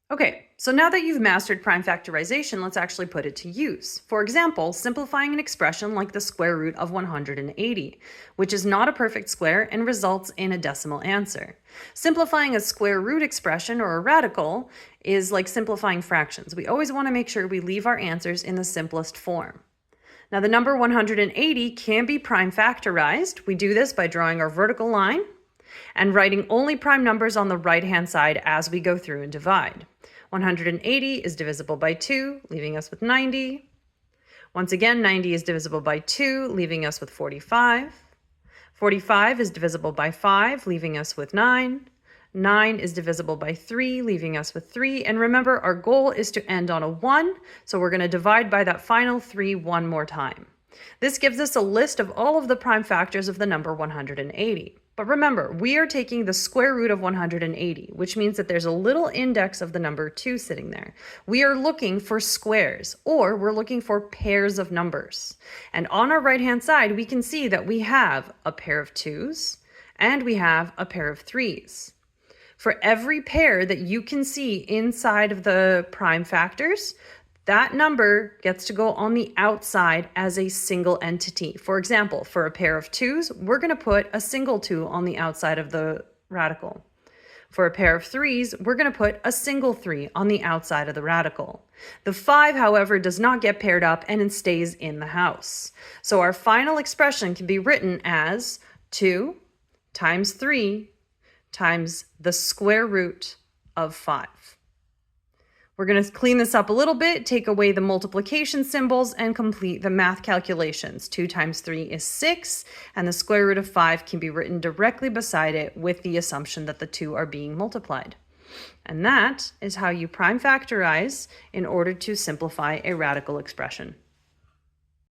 Okay, so now that you've mastered prime factorization, let's actually put it to use. For example, simplifying an expression like the square root of 180, which is not a perfect square and results in a decimal answer. Simplifying a square root expression or a radical is like simplifying fractions. We always want to make sure we leave our answers in the simplest form. Now the number 180 can be prime factorized. We do this by drawing our vertical line and writing only prime numbers on the right-hand side as we go through and divide. 180 is divisible by 2, leaving us with 90. Once again, 90 is divisible by 2, leaving us with 45. 45 is divisible by 5, leaving us with 9. 9 is divisible by 3, leaving us with 3. And remember, our goal is to end on a 1, so we're going to divide by that final 3 one more time. This gives us a list of all of the prime factors of the number 180. But remember, we are taking the square root of 180, which means that there's a little index of the number 2 sitting there. We are looking for squares, or we're looking for pairs of numbers. And on our right-hand side, we can see that we have a pair of 2s, and we have a pair of 3s. For every pair that you can see inside of the prime factors, that number gets to go on the outside as a single entity. For example, for a pair of 2s, we're going to put a single 2 on the outside of the radical. For a pair of 3s, we're going to put a single 3 on the outside of the radical. The 5, however, does not get paired up and it stays in the house. So our final expression can be written as 2 times 3 times the square root of 5. We're going to clean this up a little bit, take away the multiplication symbols, and complete the math calculations. 2 times 3 is 6, and the square root of 5 can be written directly beside it with the assumption that the 2 are being multiplied. And that is how you prime factorize in order to simplify a radical expression.